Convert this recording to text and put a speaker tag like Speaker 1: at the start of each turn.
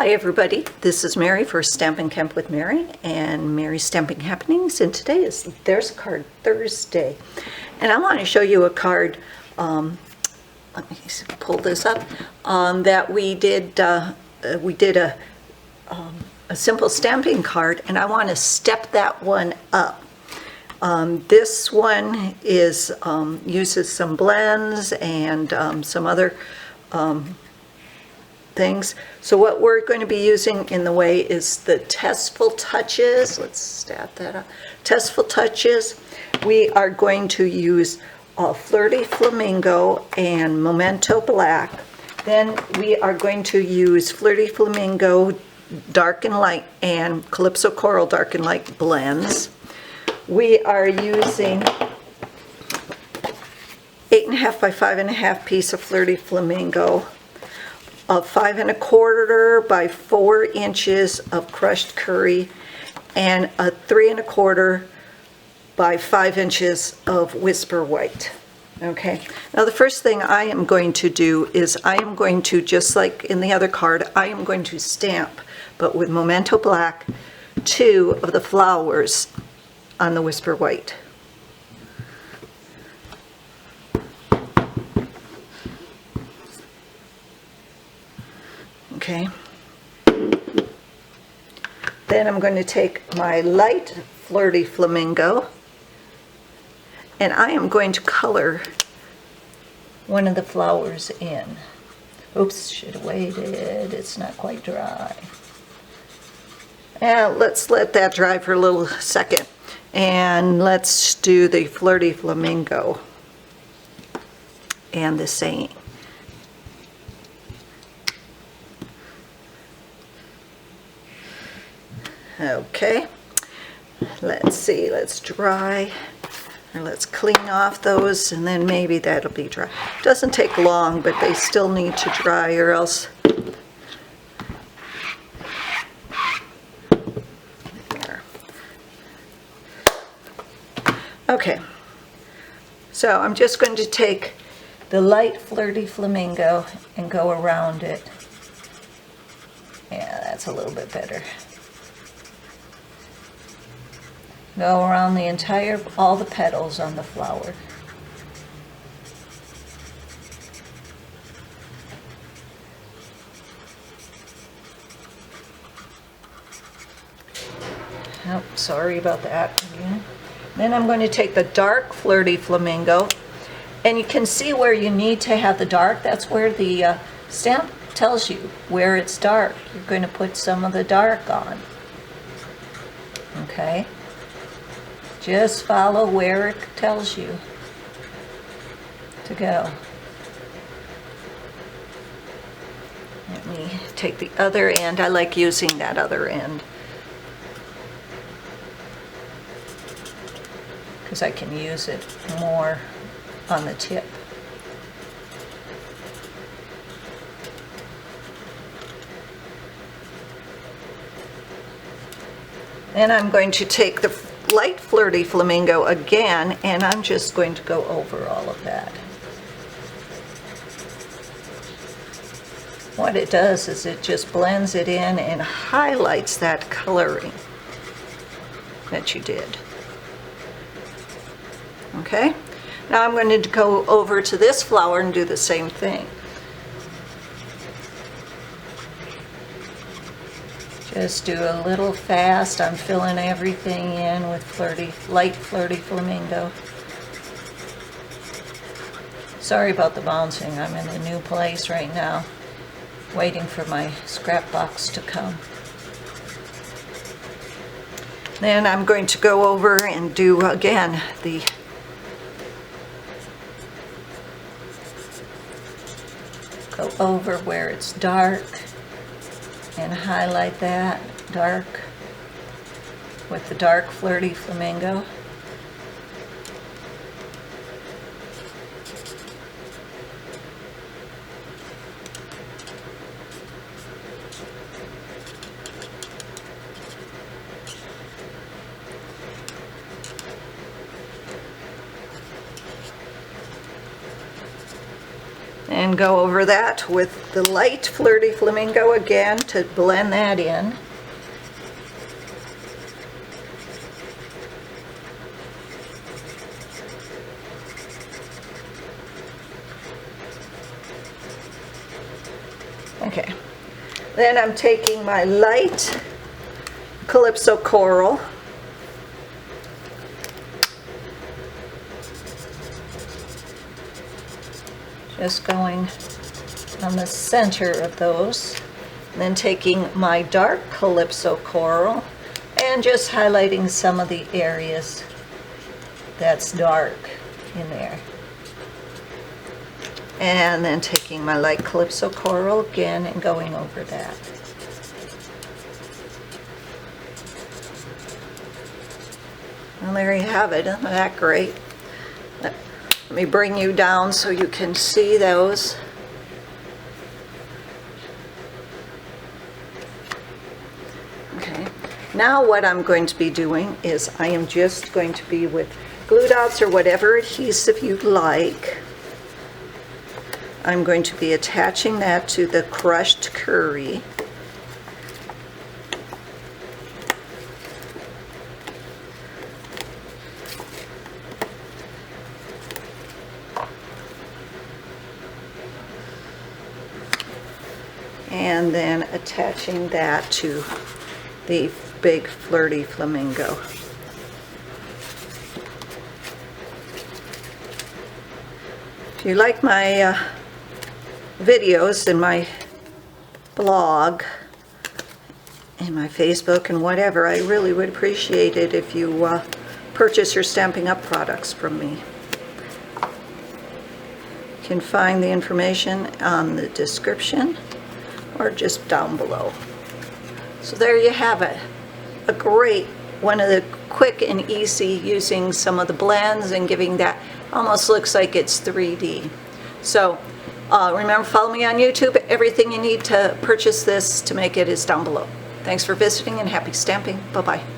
Speaker 1: Hi everybody, this is Mary for Stampin' Camp with Mary and Mary's Stamping Happenings, and today is There's a Card Thursday. And I want to show you a card, let me pull this up, that we did a simple stamping card, and I want to step that one up. This one is uses some blends and some other things. So what we're going to be using in the way is the Tasteful touches. Let's stat that up. Tasteful touches. We are going to use Flirty Flamingo and Memento Black. Then we are going to use Flirty Flamingo Dark and Light and Calypso Coral Dark and Light blends. We are using 8.5 by 5.5 piece of Flirty Flamingo, a 5 1/4 by 4 inches of crushed curry, and a 3 1/4 by 5 inches of Whisper White. Okay, now the first thing I am going to do is I am going to, just like in the other card, I am going to stamp, but with Memento Black, 2 of the flowers on the Whisper White. Okay. Then I'm going to take my light Flirty Flamingo and I am going to color one of the flowers in. Oops, should have waited. It's not quite dry. And let's let that dry for a little second. And let's do the Flirty Flamingo and the same. Okay, let's see, let's dry, or let's clean off those, and then maybe that'll be dry. Doesn't take long, but they still need to dry, or else. There. Okay, so I'm just going to take the light Flirty Flamingo and go around it. Yeah, that's a little bit better. Go around the entire, all the petals on the flower. Oh, sorry about that. Then I'm going to take the dark Flirty Flamingo, and you can see where you need to have the dark. That's where the stamp tells you where it's dark. You're going to put some of the dark on. Okay? Just follow where it tells you to go. Let me take the other end. I like using that other end because I can use it more on the tip. Then I'm going to take the light Flirty Flamingo again, and I'm just going to go over all of that. What it does is it just blends it in and highlights that coloring that you did. Okay? Now I'm going to go over to this flower and do the same thing. Just do a little fast. I'm filling everything in with light Flirty Flamingo. Sorry about the bouncing. I'm in a new place right now, waiting for my scrap box to come. Then I'm going to go over and do again go over where it's dark and highlight that dark with the dark Flirty Flamingo. And go over that with the light Flirty Flamingo again to blend that in. Okay, then I'm taking my light Calypso Coral, just going on the center of those, and then taking my dark Calypso Coral and just highlighting some of the areas that's dark in there. And then taking my light Calypso Coral again and going over that. Well, there you have it. Isn't that great? Let me bring you down so you can see those. Okay. Now what I'm going to be doing is I am just going to be with glue dots or whatever adhesive you'd like. I'm going to be attaching that to the crushed curry. And then attaching that to the big Flirty Flamingo. If you like my videos in my blog and my Facebook and whatever, I really would appreciate it if you purchase your Stampin' Up products from me. You can find the information on the description or just down below. So there you have it. A great, one of the quick and easy using some of the blends and giving that, almost looks like it's 3D. So remember, follow me on YouTube. Everything you need to purchase this to make it is down below. Thanks for visiting and happy stamping. Bye-bye.